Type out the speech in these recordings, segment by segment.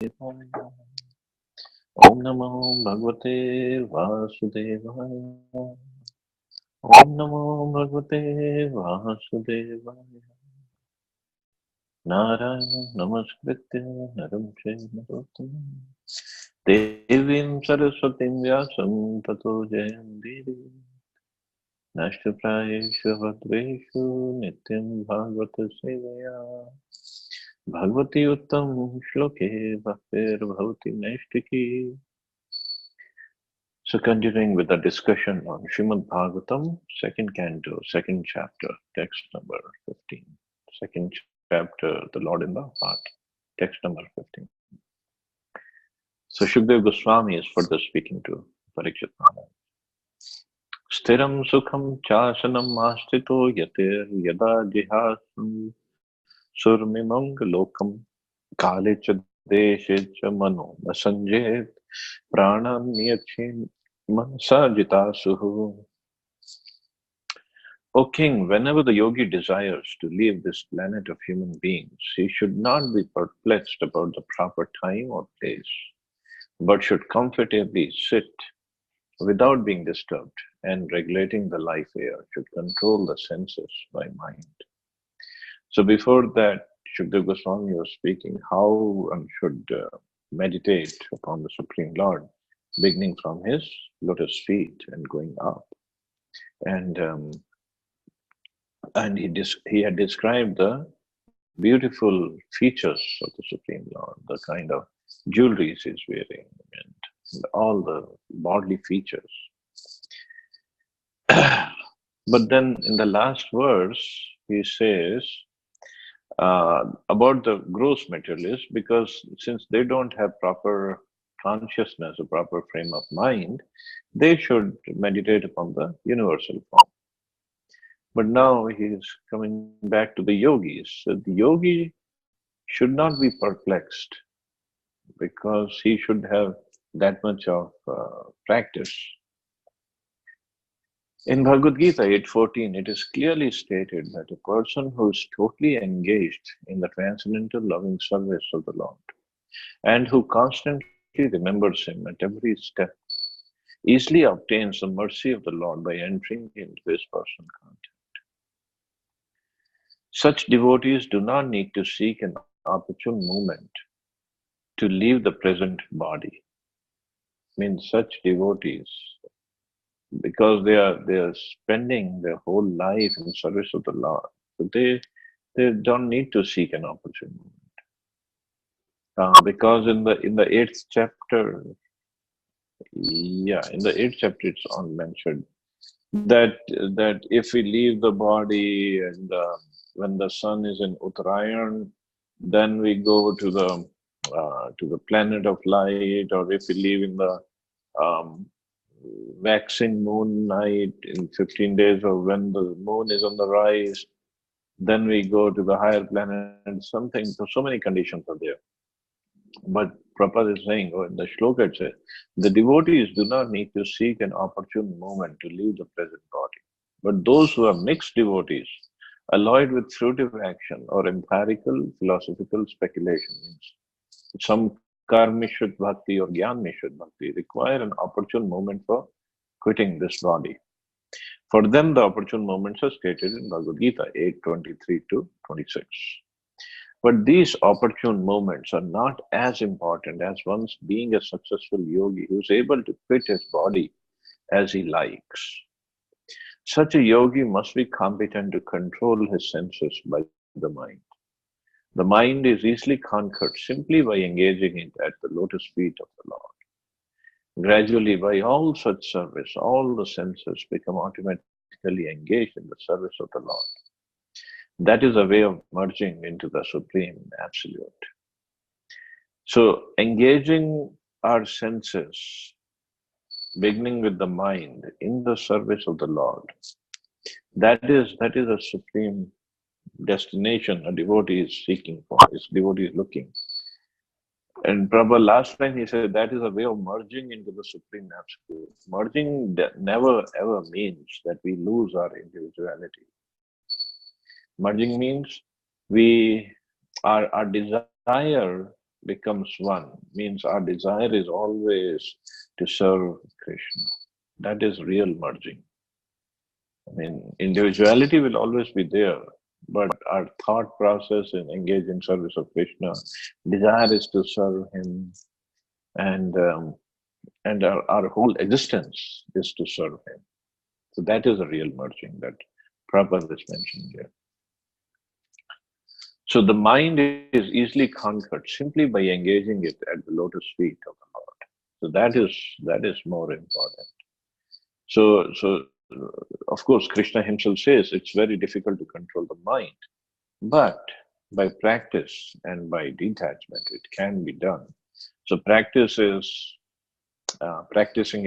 Om Namo Bhagavate Vasudevaya. Om Namo Bhagavate Vasudevaya. Narayana Namaskritya Naram Narottam Devim Saraswatim Vyasam Tato Jayam Devi Nashtaprayeshu Bhadreshu Nityam Bhagavata Sevaya Bhagavati Uttam Shloke Bhaktir Bhavati Naishtiki. So continuing with the discussion on Srimad Bhagavatam, second canto, second chapter, text number 15. Second chapter, the Lord in the Heart, text number 15. So Shukdev Goswami is further speaking to Parikshit Maharaj. Stiram sukham chasanam astito yatir yada jihasam surmimang lokam kale cha deshe cha mano nasanjet pranam niyachin manasa jitasuhu. O king, whenever the yogi desires to leave this planet of human beings, he should not be perplexed about the proper time or place, but should comfortably sit without being disturbed, and regulating the life air should control the senses by mind. So before that, Shukdev Goswami was speaking how one should meditate upon the Supreme Lord, beginning from his lotus feet and going up. And he had described the beautiful features of the Supreme Lord, the kind of jewelries he's wearing, and all the bodily features. But then in the last verse, he says about the gross materialists, because since they don't have proper consciousness, a proper frame of mind, they should meditate upon the universal form. But now he is coming back to the yogis. So the yogi should not be perplexed because he should have that much of practice. In Bhagavad Gita 8.14, it is clearly stated that a person who is totally engaged in the transcendental loving service of the Lord and who constantly remembers him at every step easily obtains the mercy of the Lord by entering into his personal contact. Such devotees do not need to seek an opportune moment to leave the present body. Means such devotees, because they are spending their whole life in service of the Lord, so they don't need to seek an opportune moment. Because in the eighth chapter, in the eighth chapter, it's on mentioned that if we leave the body and when the sun is in Uttarayan, then we go to the planet of light, or if we live in the waxing moon night in 15 days, or when the moon is on the rise, then we go to the higher planet. Something, so many conditions are there. But Prabhupada is saying, or in the shloka it says, the devotees do not need to seek an opportune moment to leave the present body. But those who are mixed devotees, alloyed with fruitive action or empirical philosophical speculation, some karmishut bhakti or gyan-mishut bhakti, require an opportune moment for quitting this body. For them, the opportune moments are stated in Bhagavad Gita 8:23 to 26. But these opportune moments are not as important as one's being a successful yogi who is able to quit his body as he likes. Such a yogi must be competent to control his senses by the mind. The mind is easily conquered simply by engaging it at the lotus feet of the Lord. Gradually, by all such service, all the senses become automatically engaged in the service of the Lord. That is a way of merging into the Supreme Absolute. So, engaging our senses, beginning with the mind, in the service of the Lord, that is a supreme destination a devotee is seeking for, his devotee is looking. And Prabhupada, last time he said that is a way of merging into the Supreme Absolute. Merging never ever means that we lose our individuality. Merging means our desire becomes one, means our desire is always to serve Krishna. That is real merging. I mean, individuality will always be there, but our thought process in engaging service of Krishna, desire is to serve Him, and our whole existence is to serve Him. So that is a real merging that Prabhupada is mentioning here. So the mind is easily conquered simply by engaging it at the lotus feet of the Lord. So that is more important. So of course, Krishna himself says it's very difficult to control the mind, but by practice and by detachment, it can be done. So practice is practicing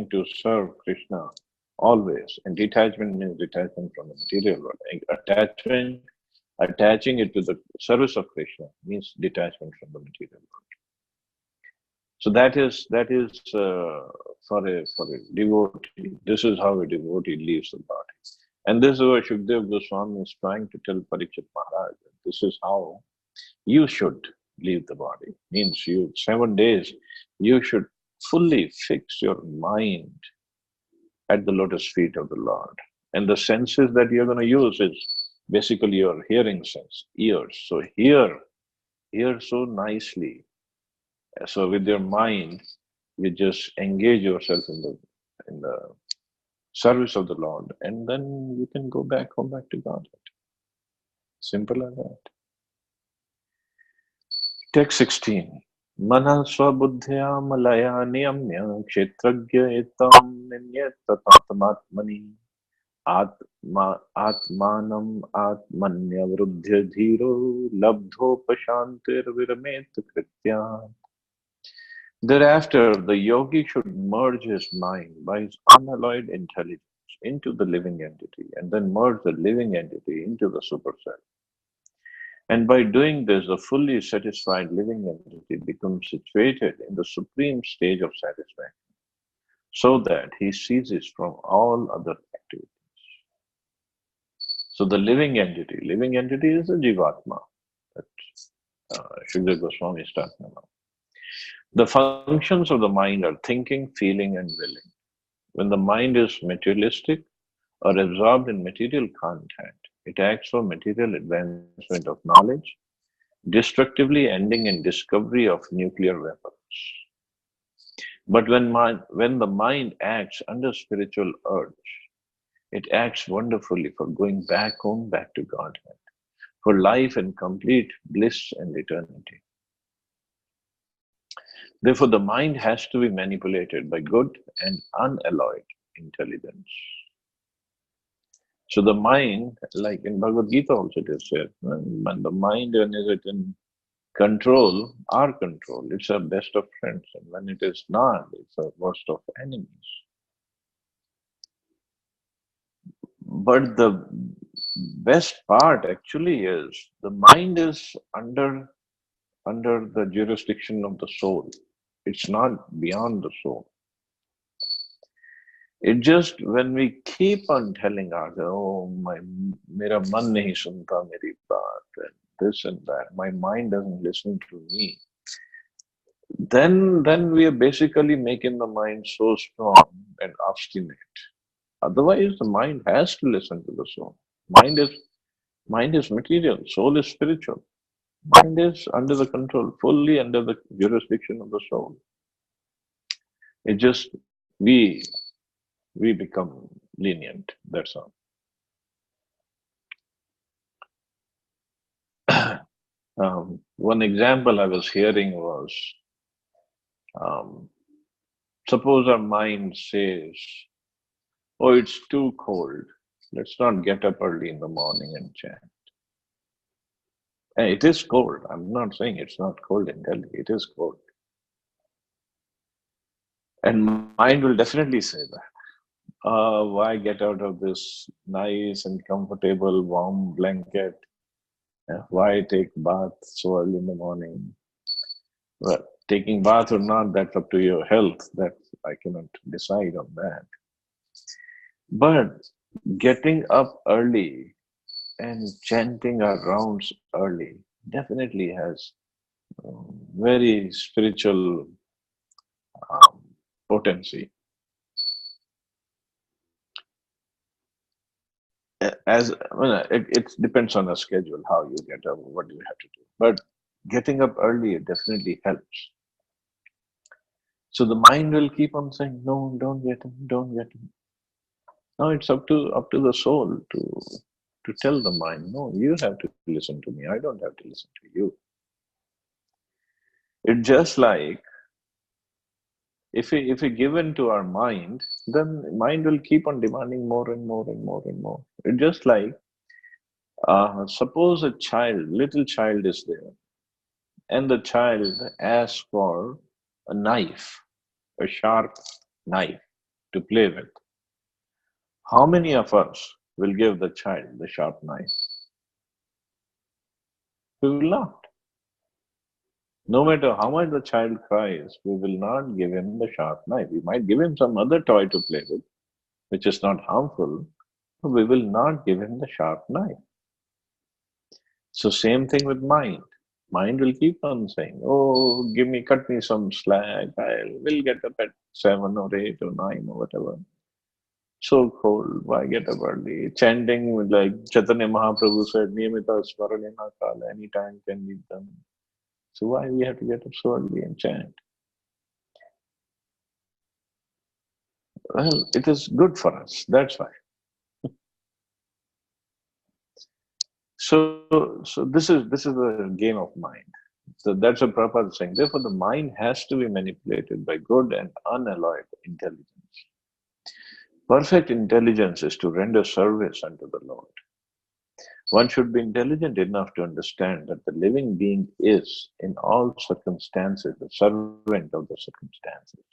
to serve Krishna always, and detachment means detachment from the material world. Attaching it to the service of Krishna means detachment from the material world. So that is for a devotee. This is how a devotee leaves the body, and this is what Shukdev Goswami is trying to tell Parikshit Maharaj. This is how you should leave the body. Means 7 days you should fully fix your mind at the lotus feet of the Lord, and the senses that you're going to use is basically your hearing sense, ears. So hear so nicely. So with your mind, you just engage yourself in the service of the Lord, and then you can go back home, back to Godhead. Simple as that. Text 16. Mana swabuddhya malaya niyamya kshetragya etam ninyat tatatmatmani atmanam atmanya vruddhya dhiro labdho pashantir viramet kritya. Thereafter, the yogi should merge his mind by his unalloyed intelligence into the living entity, and then merge the living entity into the superself. And by doing this, the fully satisfied living entity becomes situated in the supreme stage of satisfaction, so that he ceases from all other activities. So the living entity is the Jivatma that Shukdev Goswami is talking about. The functions of the mind are thinking, feeling, and willing. When the mind is materialistic or absorbed in material content, it acts for material advancement of knowledge, destructively ending in discovery of nuclear weapons. But when the mind acts under spiritual urge, it acts wonderfully for going back home, back to Godhead, for life and complete bliss and eternity. Therefore, the mind has to be manipulated by good and unalloyed intelligence. So the mind, like in Bhagavad Gita also it is said, when the mind, when is it in control, our control, it's our best of friends. And when it is not, it's our worst of enemies. But the best part actually is the mind is under the jurisdiction of the soul. It's not beyond the soul. It just, when we keep on telling ourselves, oh, mera man nahi sunta meri baat, and this and that, my mind doesn't listen to me, then we are basically making the mind so strong and obstinate. Otherwise, the mind has to listen to the soul. Mind is material, soul is spiritual. Mind is under the control, fully under the jurisdiction of the soul. It just, we become lenient, that's all. One example I was hearing was, suppose our mind says, oh, it's too cold, let's not get up early in the morning and chant. And it is cold, I'm not saying it's not cold in Delhi, it is cold. And mind will definitely say that. Why get out of this nice and comfortable warm blanket? Why take bath so early in the morning? Well, taking bath or not, that's up to your health. That I cannot decide on that. But getting up early and chanting our rounds early definitely has very spiritual um, potency. As well, it depends on the schedule, how you get up, what you have to do. But getting up early definitely helps. So the mind will keep on saying, "No, don't get him, don't get him." Now it's up to the soul to tell the mind, "No, you have to listen to me. I don't have to listen to you." It's just like if we give in to our mind, then mind will keep on demanding more and more and more and more. It's just like suppose a child, little child is there, and the child asks for a knife, a sharp knife to play with. How many of us will give the child the sharp knife? We will not. No matter how much the child cries, we will not give him the sharp knife. We might give him some other toy to play with, which is not harmful, but we will not give him the sharp knife. So same thing with mind. Mind will keep on saying, "Oh, cut me some slack. Will get up at 7 or 8 or 9 or whatever." So cold. Why get up early? Chanting like Chaitanya Mahaprabhu said, "Niyamita Smaranena Kala." Any time can be done. So why we have to get up so early and chant? Well, it is good for us. That's why. So this is a game of mind. So that's what Prabhupada is saying. Therefore, the mind has to be manipulated by good and unalloyed intelligence. Perfect intelligence is to render service unto the Lord. One should be intelligent enough to understand that the living being is, in all circumstances, the servant of the circumstances.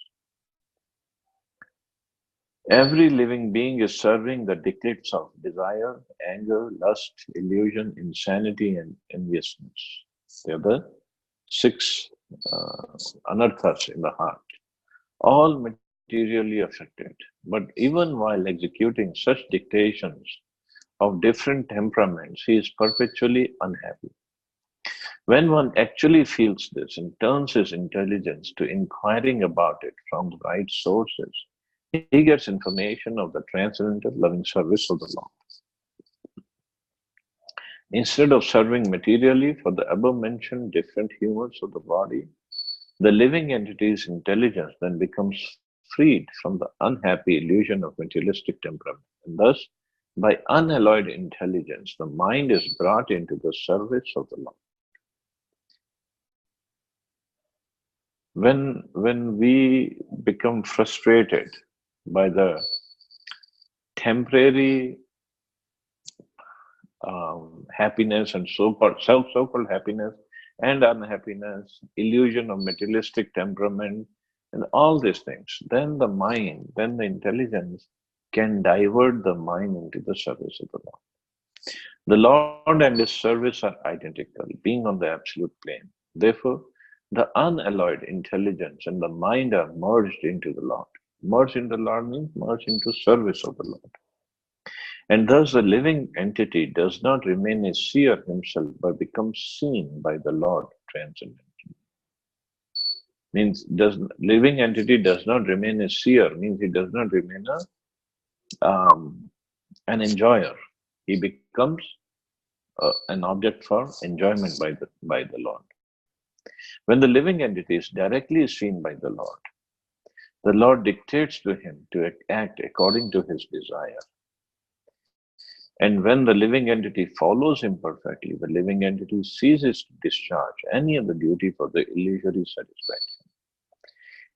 Every living being is serving the dictates of desire, anger, lust, illusion, insanity, and enviousness. They are the six anarthas in the heart, all materially affected. But even while executing such dictations of different temperaments, he is perpetually unhappy. When one actually feels this and turns his intelligence to inquiring about it from the right sources, he gets information of the transcendental loving service of the Lord. Instead of serving materially for the above mentioned different humors of the body, the living entity's intelligence then becomes freed from the unhappy illusion of materialistic temperament. And thus, by unalloyed intelligence, the mind is brought into the service of the Lord. When we become frustrated by the temporary happiness and so-called happiness and unhappiness, illusion of materialistic temperament, and all these things, then the mind, then the intelligence can divert the mind into the service of the Lord. The Lord and His service are identical, being on the absolute plane. Therefore, the unalloyed intelligence and the mind are merged into the Lord. Merged into the Lord means merged into service of the Lord. And thus the living entity does not remain a seer himself, but becomes seen by the Lord transcendently. Means does living entity does not remain a seer, means he does not remain an enjoyer. He becomes an object for enjoyment by the Lord. When the living entity is directly seen by the Lord dictates to him to act according to his desire. And when the living entity follows him perfectly, the living entity ceases to discharge any other duty for the illusory satisfaction.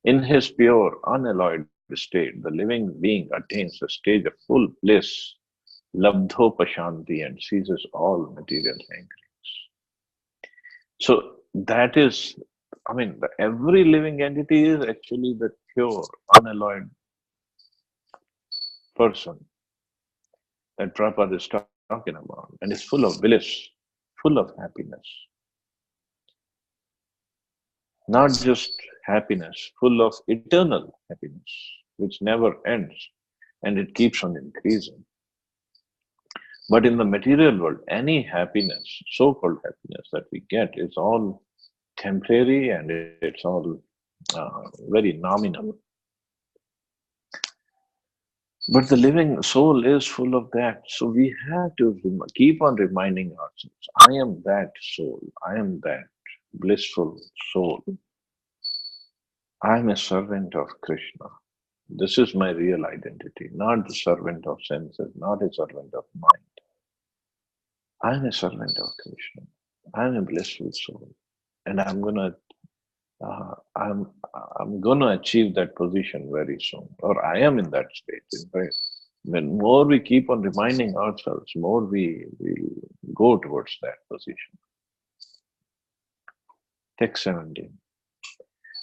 In his pure, unalloyed state, the living being attains a stage of full bliss, labdhopashanti, and ceases all material hankerings. So that is, every living entity is actually the pure, unalloyed person that Prabhupada is talking about, and is full of bliss, full of happiness. Not just happiness, full of eternal happiness, which never ends and it keeps on increasing. But in the material world, any happiness, so called happiness that we get, is all temporary and it's all very nominal. But the living soul is full of that. So we have to keep on reminding ourselves, I am that soul. I am that blissful soul. I am a servant of Krishna. This is my real identity, not the servant of senses, not a servant of mind. I am a servant of Krishna. I am a blissful soul. And I'm gonna achieve that position very soon, or I am in that state. In fact, when more we keep on reminding ourselves, more we go towards that position. Text 17.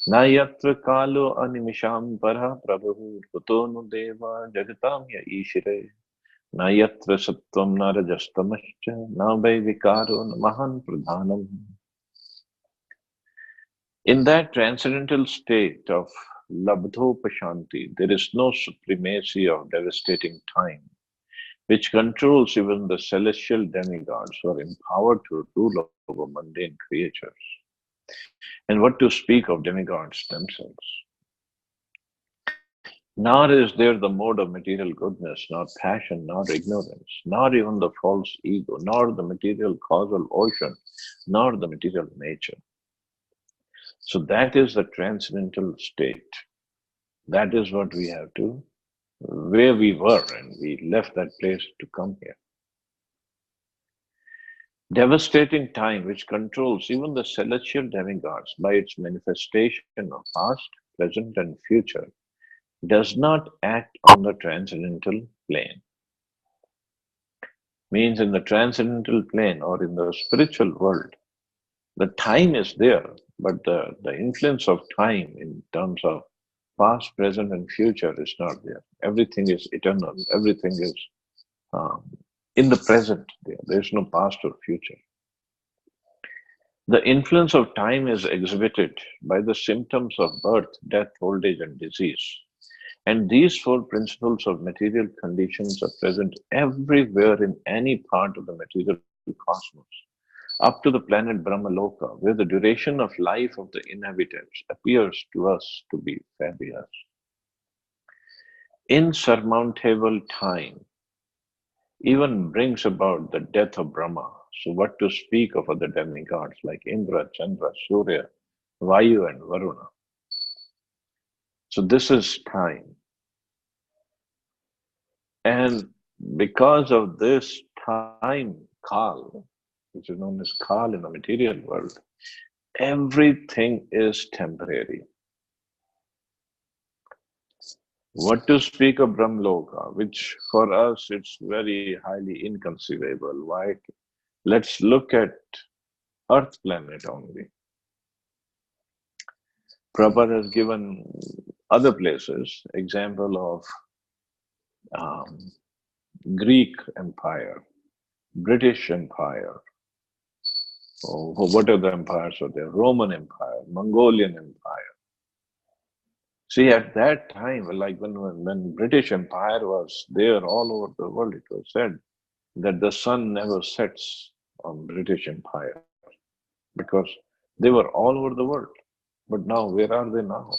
Na yatra kalo animisham para prabhu kutonu deva jagatam ya ishire na yatra sattvam na rajastamascha na vai vikaro na mahan pradhanam. In that transcendental state of labdhopashanti, there is no supremacy of devastating time, which controls even the celestial demigods who are empowered to rule over mundane creatures. And what to speak of demigods themselves? Nor is there the mode of material goodness, nor passion, nor ignorance, nor even the false ego, nor the material causal ocean, nor the material nature. So that is the transcendental state. That is what we have to, where we were, and we left that place to come here. Devastating time, which controls even the celestial demigods by its manifestation of past, present, and future, does not act on the transcendental plane. Means in the transcendental plane or in the spiritual world, the time is there, but the influence of time in terms of past, present, and future is not there. Everything is eternal. Everything is in the present. There is no past or future. The influence of time is exhibited by the symptoms of birth, death, old age, and disease. And these four principles of material conditions are present everywhere in any part of the material cosmos, up to the planet Brahmaloka, where the duration of life of the inhabitants appears to us to be fabulous. Insurmountable time even brings about the death of Brahma. So what to speak of other demigods like Indra, Chandra, Surya, Vayu, and Varuna. So this is time. And because of this time, Kal, which is known as Kal in the material world, everything is temporary. What to speak of Brahmaloka, which for us it's very highly inconceivable. Why? Let's look at Earth planet only. Prabhupada has given other places example of Greek Empire, British Empire, or what other empires are there? Roman Empire, Mongolian Empire. See, at that time, like when British Empire was there all over the world, it was said that the sun never sets on British Empire because they were all over the world. But now, where are they now?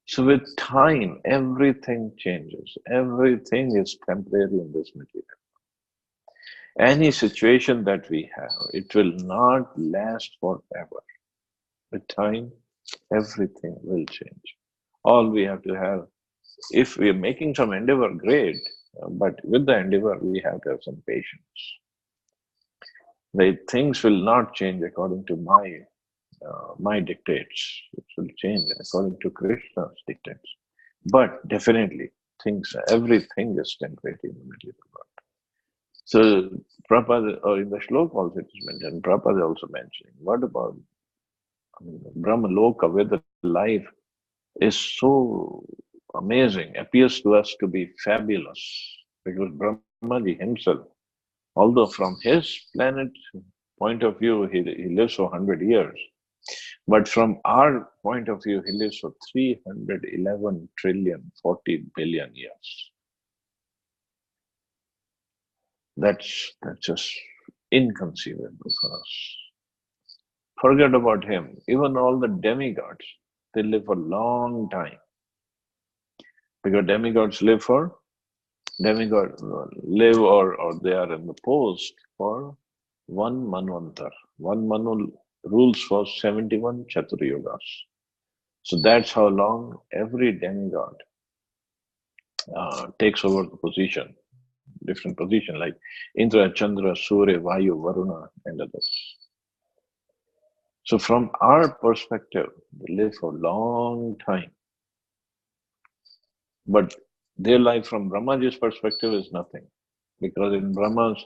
So with time, everything changes. Everything is temporary in this material. Any situation that we have, it will not last forever. With time, everything will change. All we have to have, if we are making some endeavor, great, but with the endeavor, we have to have some patience. The things will not change according to my dictates. It will change according to Krishna's dictates. But definitely, everything is temporary in the material world. So Prabhupada, or in the shloka also it is mentioned, Prabhupada is also mentioning, what about Brahmaloka, where the life is so amazing, appears to us to be fabulous, because Brahmaji himself, although from his planet point of view, he lives for 100 years, but from our point of view, he lives for 311 trillion, 40 billion years. That's just inconceivable for us. Forget about him. Even all the demigods, they live for a long time. Because demigods live or they are in the post for one Manvantar. One Manu rules for 71 Chaturyugas. So that's how long every demigod takes over the position, different position like Indra, Chandra, Surya, Vayu, Varuna, and others. So from our perspective, they live for a long time. But their life from Brahmaji's perspective is nothing. Because in Brahma's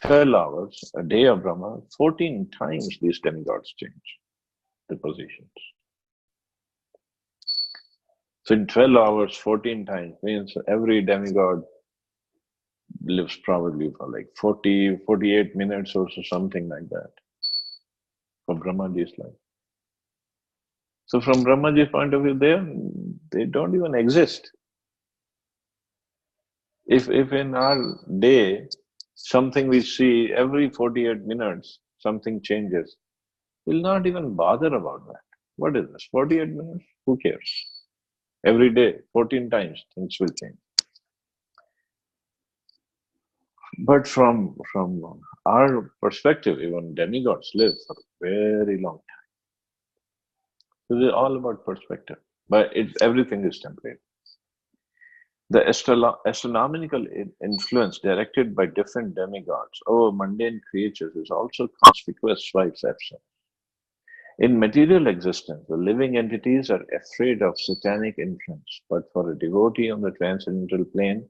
12 hours, a day of Brahma, 14 times these demigods change the positions. So in 12 hours, 14 times means every demigod lives probably for like 40, 48 minutes or so, something like that, for Brahmaji's life. So from Brahmaji's point of view, they don't even exist. If in our day, something we see every 48 minutes, something changes, we'll not even bother about that. What is this? 48 minutes? Who cares? Every day, 14 times, things will change. But from our perspective, even demigods live for a very long time. So it's all about perspective. But everything is temporary. The astronomical influence directed by different demigods over mundane creatures is also conspicuous by its absence. In material existence, the living entities are afraid of satanic influence, but for a devotee on the transcendental plane,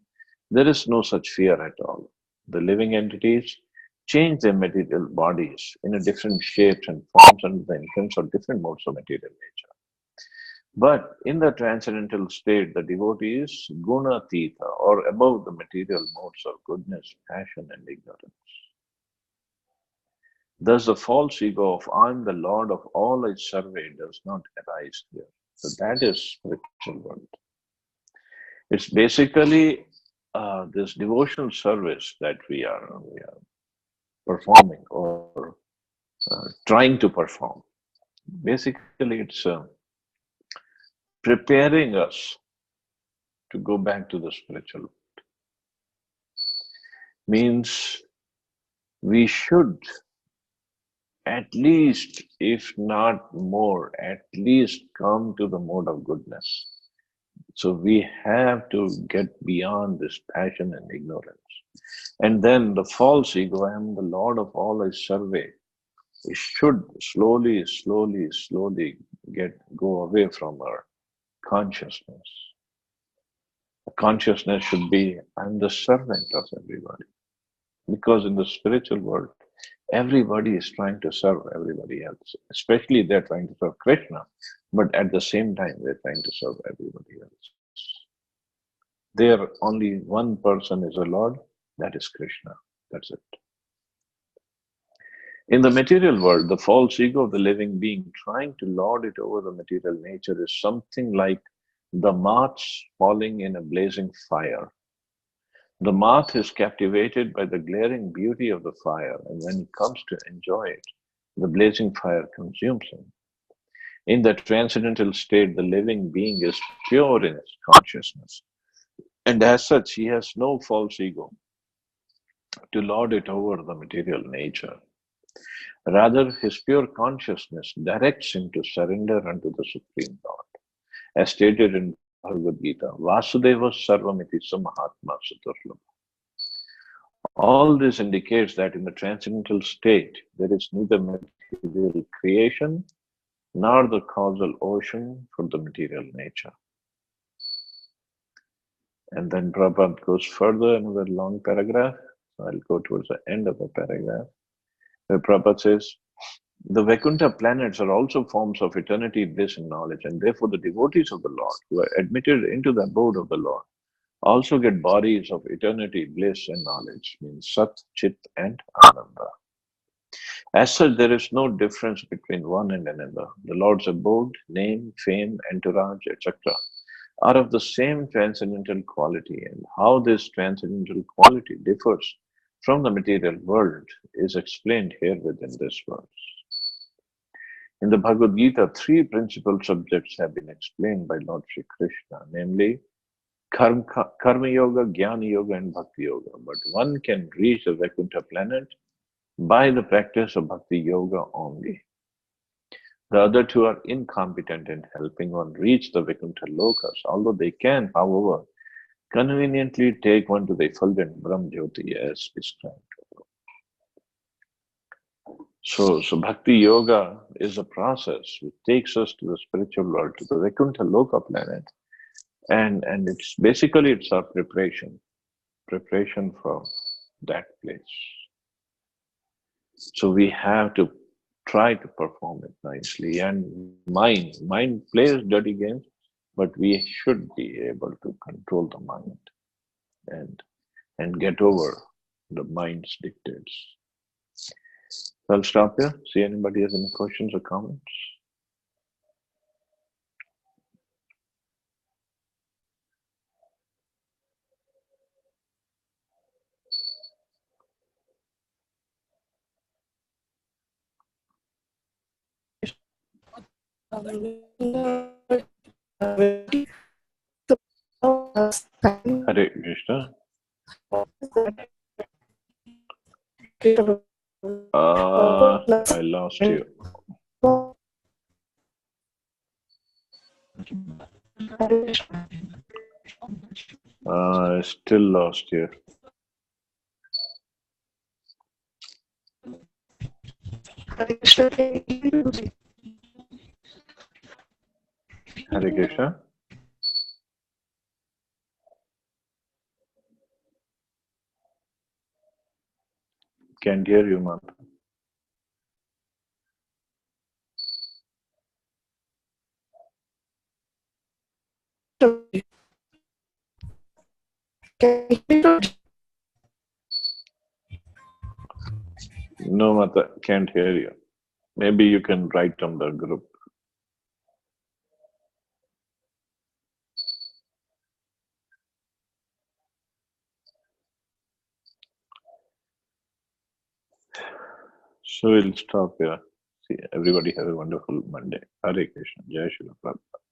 there is no such fear at all. The living entities change their material bodies in a different shapes and forms under the influence of different modes of material nature. But in the transcendental state, the devotee is gunatita, or above the material modes of goodness, passion, and ignorance. Thus, the false ego of I am the Lord of all I survey does not arise here. So that is spiritual world. It's basically this devotional service that we are performing or trying to perform. Basically, it's preparing us to go back to the spiritual world. Means we should at least, if not more, at least come to the mode of goodness. So we have to get beyond this passion and ignorance. And then the false ego, I am the Lord of all I survey, it should slowly go away from our consciousness. The consciousness should be, I'm the servant of everybody. Because in the spiritual world, everybody is trying to serve everybody else. Especially they're trying to serve Krishna, but at the same time, they're trying to serve everybody else. There, only one person is a Lord, that is Krishna. That's it. In the material world, the false ego of the living being trying to lord it over the material nature is something like the moths falling in a blazing fire. The moth is captivated by the glaring beauty of the fire, and when he comes to enjoy it, the blazing fire consumes him. In the transcendental state, the living being is pure in his consciousness, and as such, he has no false ego to lord it over the material nature. Rather, his pure consciousness directs him to surrender unto the Supreme Lord. As stated in Bhagavad Gita, Vasudeva Sarvamiti Samahatma Saturlabha. All this indicates that in the transcendental state, there is neither material creation nor the causal ocean for the material nature. And then Prabhupada goes further in another long paragraph. So I'll go towards the end of the paragraph, where Prabhupada says, the Vaikuntha planets are also forms of eternity, bliss, and knowledge, and therefore the devotees of the Lord who are admitted into the abode of the Lord also get bodies of eternity, bliss, and knowledge, means Sat, Chit, and Ananda. As such, there is no difference between one and another. The Lord's abode, name, fame, entourage, etc. are of the same transcendental quality, and how this transcendental quality differs from the material world is explained here within this verse. In the Bhagavad Gita, three principal subjects have been explained by Lord Sri Krishna, namely Karma Yoga, Jnana Yoga, and Bhakti Yoga. But one can reach the Vaikuntha planet by the practice of Bhakti Yoga only. The other two are incompetent in helping one reach the Vaikuntha lokas, although they can, however, conveniently take one to the effulgent Brahm Jyoti as described. So Bhakti Yoga is a process which takes us to the spiritual world, to the Vaikuntha Loka planet, and it's our preparation for that place. So we have to try to perform it nicely, and mind plays dirty games, but we should be able to control the mind and get over the mind's dictates. I'll stop here. See anybody has any questions or comments? Hare Krishna. I lost you. I still lost you. Hare Krishna. Can't hear you, Mata. No, Mata, can't hear you. Maybe you can write on the group. So we'll stop here. See, everybody have a wonderful Monday. Hare Krishna. Jai Shri Prabhupada.